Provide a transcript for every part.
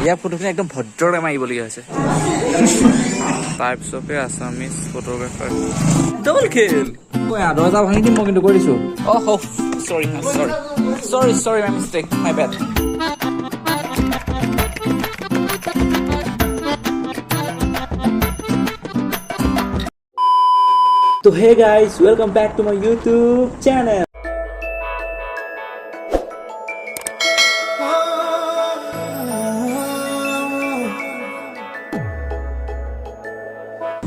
ইয়াৰ ফটোখিনি একদম ভদ্ৰৰে মাৰিবলগীয়া হৈছে types of a Assamese photographer double kill মই দৰ্জা ভাঙি দিম মই কিন্তু কৰি দিছো sorry my mistake my bad So hey guys, welcome back to my YouTube channel.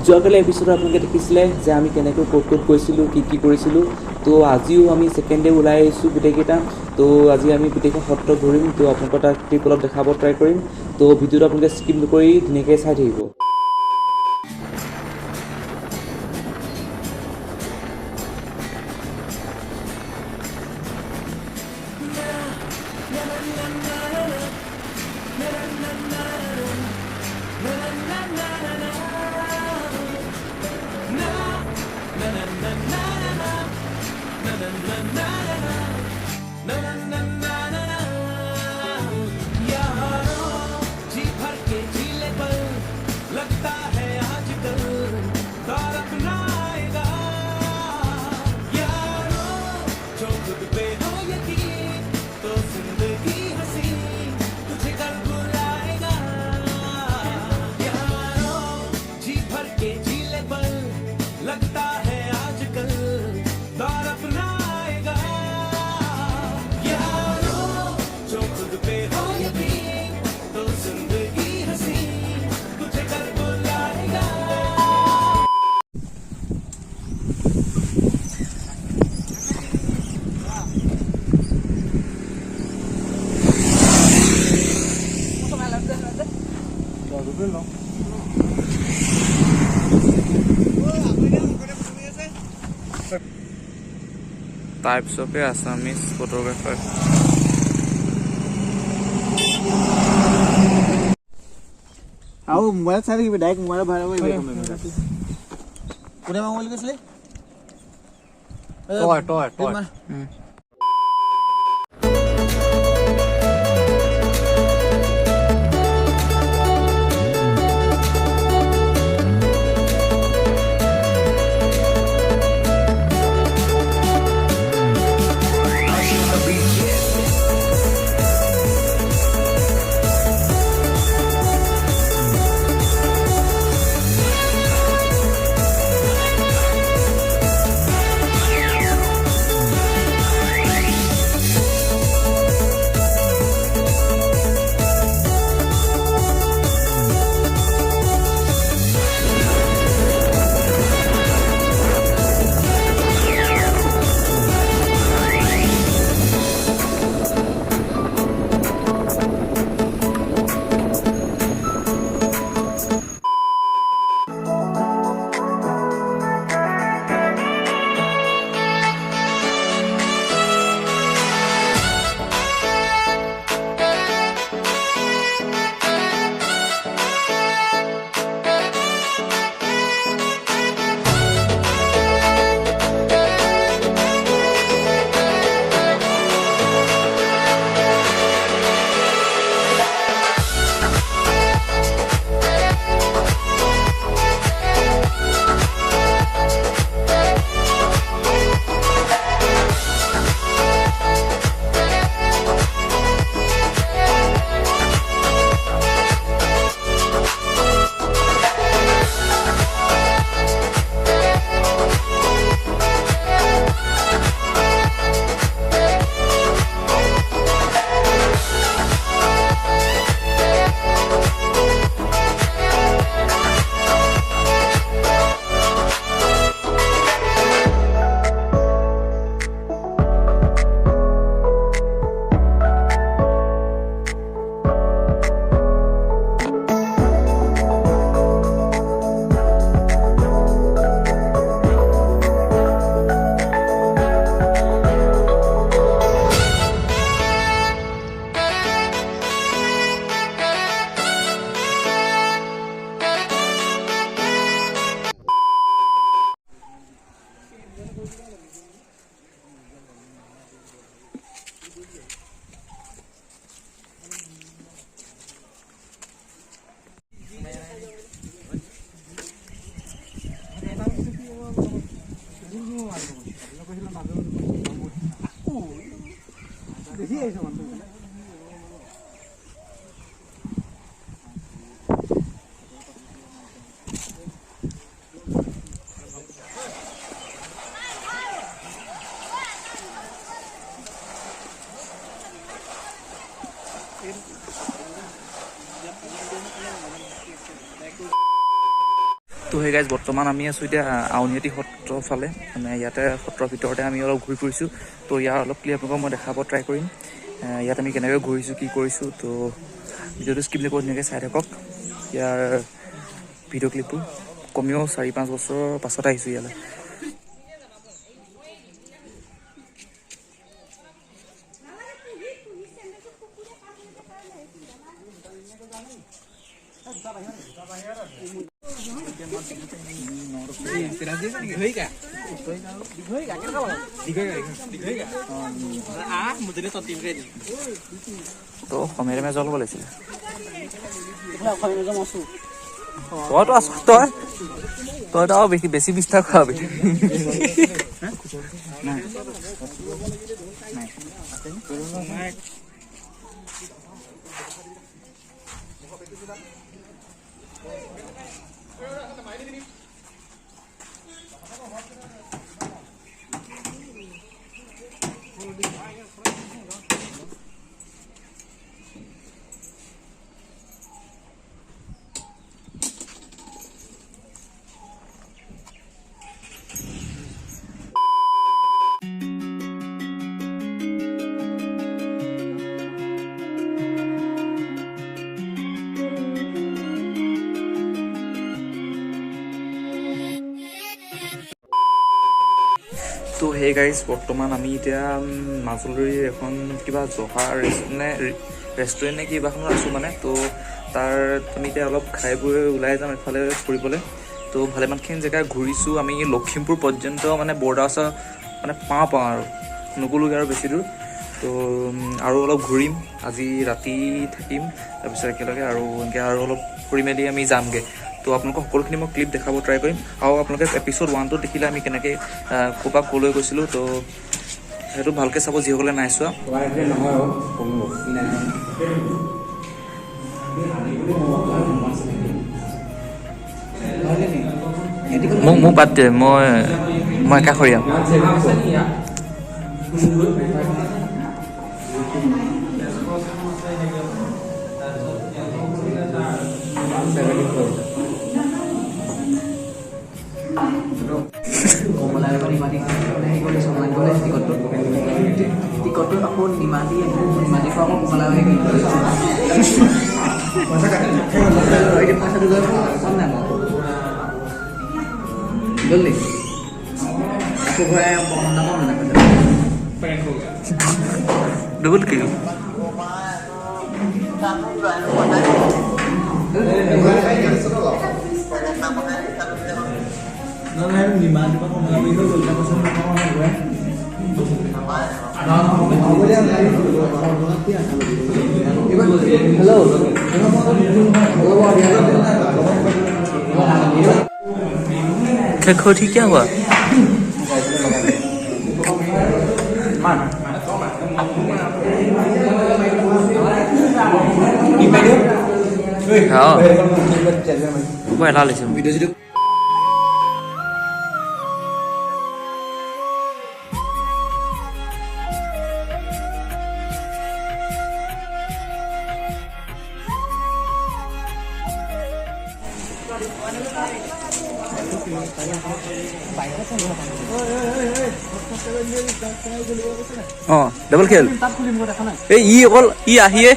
যোৱাকালি এপিসোড আপোনালোকে দেখিছিলে যে আমি কেনেকৈ ক'ত গৈছিলোঁ কি কৰিছিলোঁ তো আজিও আমি সেকেন্ড ডে ওলাই আহিছোঁ গোটেইকেইটা তো আজি আমি গোটেইখন সত্ৰ ঘূৰিম তো আপোনালোকৰ তাক ক্লিপ অলপ দেখাব ট্ৰাই কৰিম তো ভিডিঅ'টো আপোনালোকে স্কিপ নকৰি ধুনীয়াকৈ চাই থাকিব Types of a Assamese photographer. आओ मोबाइल सारे की डायरेक्ट मोबाइल भाड़ा वही बेकम में पुणे मोबाइल किसले टॉय তো সেই গাইজ বৰ্তমান আমি আছোঁ এতিয়া আউনীআটী সত্ৰৰ ফালে, মানে ইয়াতে সত্ৰৰ ভিতৰতে আমি অলপ ঘূৰি ফুৰিছোঁ। তো ইয়াৰ অলপ ক্লিপ আপোনালোকক মই দেখাব ট্ৰাই কৰিম, ইয়াত আমি কেনেকৈ ঘূৰিছোঁ কি কৰিছোঁ। তো ভিডিঅ'টো স্কিপ নকৰি ধুনীয়াকৈ চাই থাকক। ইয়াৰ ভিডিঅ' ক্লিপটো কমেও 4-5 বছৰৰ পাছত আহিছোঁ ইয়ালৈ। তো অসমীয়া মেজৰ ল'ব লাগিছিলে। তইতো আছ, তইতো আৰু বেছি বিস্তাৰ খোৱাবি। তো সেই গাইজ বৰ্তমান আমি এতিয়া মাজুলীৰ এখন কিবা জহা ৰেষ্টুৰেণ্ট নে কিবাখনত আছোঁ মানে। তো তাৰ আমি এতিয়া অলপ খাই বৈ ওলাই যাম এফালে ফুৰিবলৈ। তো ভালেমানখিনি জেগা ঘূৰিছোঁ আমি, লখিমপুৰ পৰ্যন্ত মানে বৰ্ডাৰ ওচৰ মানে পাওঁ আৰু নগ'লোগৈ আৰু বেছি দূৰ। তো আৰু অলপ ঘূৰিম, আজি ৰাতি থাকিম, তাৰপিছত একেলগে আৰু এনেকৈ আৰু অলপ ফুৰি মেলি আমি যামগৈ। তো আপোনালোকক সকলোখিনি মই ক্লিপ দেখাব ট্ৰাই কৰিম। আৰু আপোনালোকে এপিছ'ড 1টো দেখিলে আমি কেনেকৈ ক'ৰপৰা ক'লৈ গৈছিলোঁ, তো সেইটো ভালকৈ চাব যিসকলে নাই চোৱা। মোক বাদ দে, মই একাষৰীয়া। টিকটটো আকৌ নিমালি খোৱা আকৌ কমলা পইচাটো লৈ কম নাই মই জলদি আকৌ ঘূৰাই নাপাম মানে ডবল কি खोटी क्या हुआ? हाँ, वो ला ले वीडियो डबल खेल अकल आहिए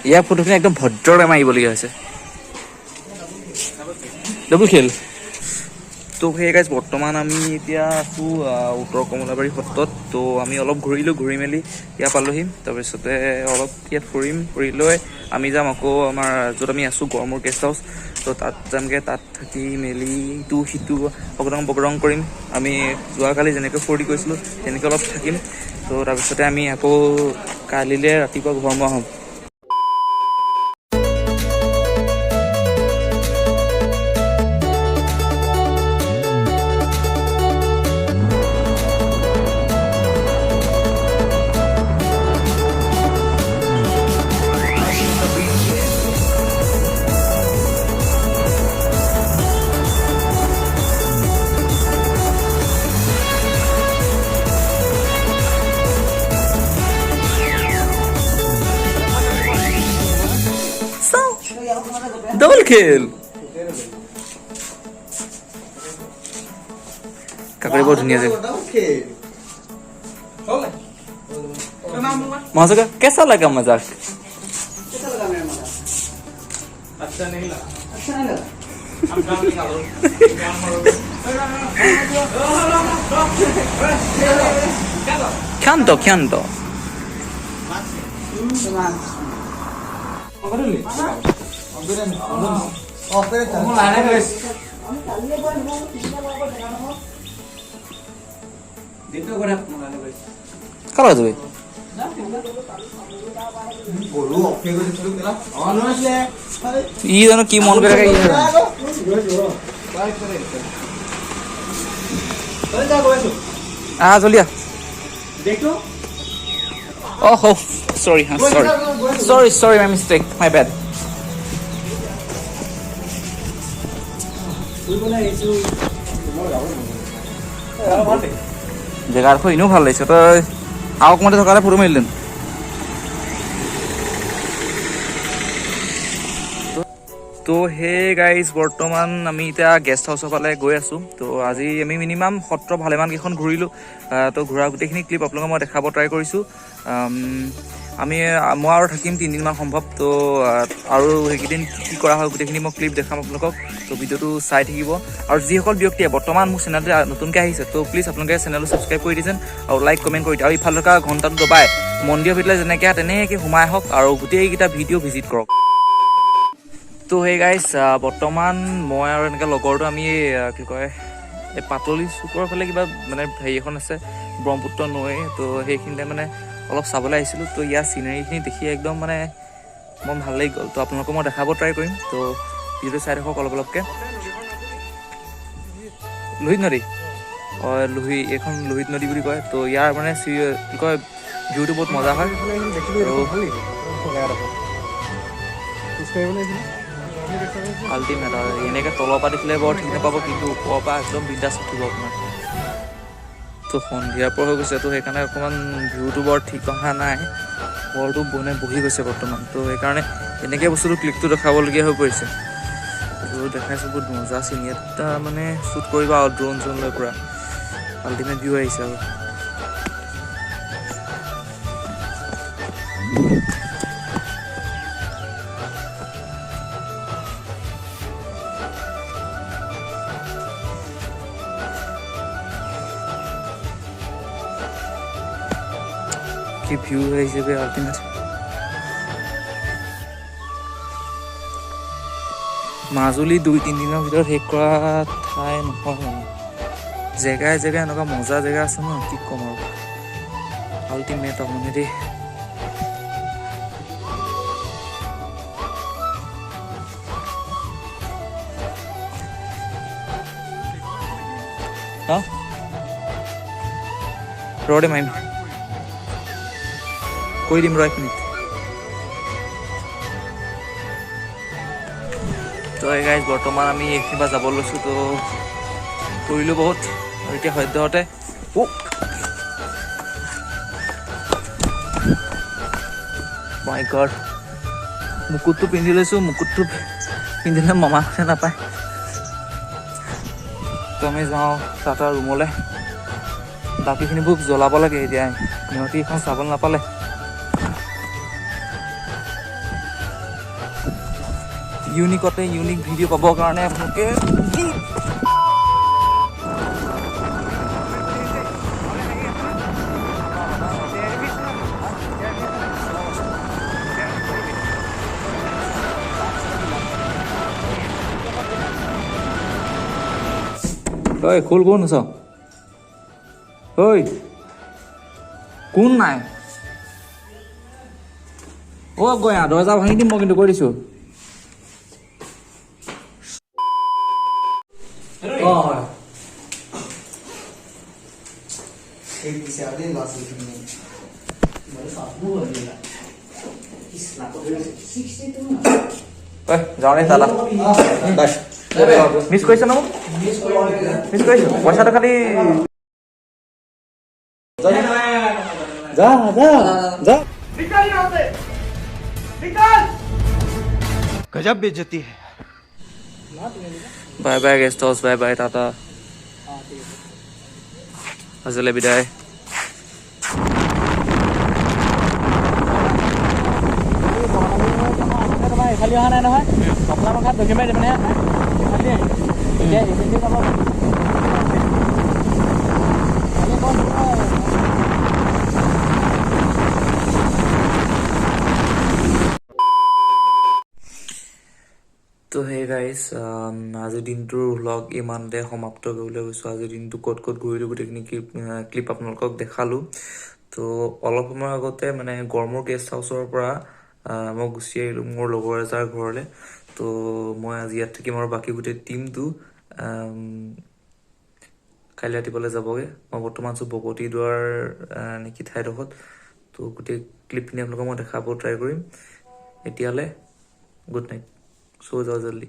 ইয়াৰ ফটোখিনি একদম ভদ্ৰৰে মাৰিবলগীয়া হৈছে। ডবল খেল। তো সেই গাইজ বৰ্তমান আমি এতিয়া আছোঁ উত্তৰ কমলাবাৰী সত্ৰত। তো আমি অলপ ঘূৰিলোঁ, ঘূৰি মেলি ইয়াত পালোহি। তাৰপিছতে অলপ ইয়াত ফুৰি লৈ আমি যাম আকৌ আমাৰ য'ত আমি আছোঁ গড়মূৰ গেষ্ট হাউচ। তো তাত যামগৈ, তাত থাকি মেলি ইটো সিটো বগৰং কৰিম। আমি যোৱাকালি যেনেকৈ ফূৰ্তি কৰিছিলোঁ তেনেকৈ অলপ থাকিম। তো তাৰপিছতে আমি আকৌ কালিলৈ ৰাতিপুৱা ঘৰমুৱা হ'ম। खेल काकड़ी बहुत धुनिया से मजा का कैसा लगा मजाक अच्छा नहीं लगा ख्यान्तो ख्यान्तो কালো যাবে ই জানো কি মন করে জলদি Oh, sorry, sorry, my mistake, my bad. জেগাৰ হৈ এনেও ভাল লাগিছে তই আওক মতে থকালে ফটো মাৰিলেন তো হে গাইজ বৰ্তমান আমি এতিয়া গেষ্ট হাউচৰ ফালে গৈ আছোঁ তো আজি আমি মিনিমাম সত্ৰ ভালেমান কেইখন ঘূৰিলোঁ তো ঘূৰা গোটেইখিনি ক্লিপ আপোনালোকক মই দেখাব ট্ৰাই কৰিছোঁ মই আৰু থাকিম 3 দিনমান সম্ভৱ তো আৰু সেইকেইদিন কি কৰা হয় গোটেইখিনি মই ক্লিপ দেখাম আপোনালোকক তো ভিডিঅ'টো চাই থাকিব আৰু যিসকল ব্যক্তিয়ে বৰ্তমান মোৰ চেনেলটো নতুনকৈ আহিছে তো প্লিজ আপোনালোকে চেনেলটো ছাবস্ক্ৰাইব কৰি দিছেন আৰু লাইক কমেণ্ট কৰি দিয়ে আৰু ইফালে থকা ঘণ্টাটো দবাই মন্দিৰৰ ভিতৰলৈ যেনেকৈ তেনেকৈ সোমাই আহক আৰু গোটেইকেইটা ভিডিঅ' ভিজিট কৰক তো সেই গাইজ বৰ্তমান মই আৰু এনেকৈ লগৰটো আমি কি কয় এই পাতলি চুকৰ ফালে কিবা মানে হেৰি এখন আছে ব্ৰহ্মপুত্ৰ নৈ তো সেইখিনিতে মানে অলপ চাবলৈ আহিছিলোঁ তো ইয়াৰ চিনেৰীখিনি দেখি একদম মানে মন ভাল লাগি গ'ল তো আপোনালোকক মই দেখাব ট্ৰাই কৰিম তো ভিডিঅ'টো চাই থাকক অলপ অলপকৈ লোহিত নদী এইখন লোহিত নদী বুলি কয় তো ইয়াৰ মানে কি কয় ভিউটো বহুত মজা হয় আল্টিমেট আৰু এনেকৈ তলৰ পৰা দেখিলে বৰ ঠিক নাপাব কিন্তু ওপৰৰ পৰা একদম বিন্দাছ উঠিব আপোনাৰ তো সন্ধিয়াৰ পৰা হৈ গৈছে তো সেইকাৰণে অকণমান ভিউটো বৰ ঠিক অহা নাই বলটো বহি গৈছে বৰ্তমান তো সেইকাৰণে এনেকৈ বস্তুটো ক্লিকটো দেখাবলগীয়া হৈ পৰিছে তো দেখাইছোঁ বহুত মজা চিন এটা মানে শ্বুট কৰিবা আৰু ড্ৰোন চোন লৈ পূৰা আল্টিমেট ভিউ আহিছে আৰু কি ভিউ আহিছে বে আল্টিমেট মাজুলী 2-3 দিনৰ ভিতৰত শেষ কৰা ঠাই নহয় মানে জেগাই জেগাই এনেকুৱা মজা জেগা আছে ন কি ক'ম আৰু আল্টিমেট মানে দেই ৰ'দে মাৰিম কৈ দিম ৰ 1 মিনিট তো এই গাইজ বৰ্তমান আমি এইখিনিৰ পৰা যাব লৈছোঁ তো কৰিলোঁ বহুত আৰু এতিয়া সদ্যহতে মাই গড মুকুটটো পিন্ধি লৈছোঁ মুকুটটো পিন্ধিলে মামাহঁতে নাপায় তো আমি যাওঁ তাত ৰুমলৈ বাকীখিনিবোৰ জ্বলাব লাগে এতিয়া সিহঁতি এখন চাবলৈ নাপালে ইউনিকতে ইউনিক ভিডিঅ' পাবৰ কাৰণে আপোনালোকে ঐ খোল কোন আছ ঐ কোন নাই গয়া দৰ্জা ভাঙি দিম মই কিন্তু কৈ দিছোঁ যাওঁ নে দাদা মিছ কৰিছে ন মোক মিছ কৰিছোঁ পইচাটো খালি गजब बेइज्जती है bye bye guest house, bye bye Tata, আজিলৈ বিদায়। তোমাৰ এইফালে অহা নাই নহয়, কপলা মুখাত দক্ষিণবাৰী মানে এইফালে এতিয়া এইফালে যাব। তো হে গাইজ, আজিৰ দিনটোৰ ভ্লগ ইমানতে সমাপ্ত কৰিবলৈ গৈছোঁ। আজিৰ দিনটো ক'ত ক'ত ঘূৰিলোঁ গোটেইখিনি ক্লিপ আপোনালোকক দেখালোঁ। তো অলপ সময়ৰ আগতে মানে গড়মূৰ গেষ্ট হাউচৰ পৰা মই গুচি আহিলোঁ মোৰ লগৰ এটাৰ ঘৰলৈ। তো মই আজি ইয়াত থাকিম আৰু বাকী গোটেই টিমটো কাইলৈ ৰাতিপুৱালৈ যাবগৈ। মই বৰ্তমান আছোঁ বগতী দুৱাৰ নেকি ঠাইডোখৰত। তো গোটেই ক্লিপখিনি আপোনালোকক মই দেখাব ট্ৰাই কৰিম। এতিয়ালৈ গুড নাইট, সো যাওঁ জল্দি।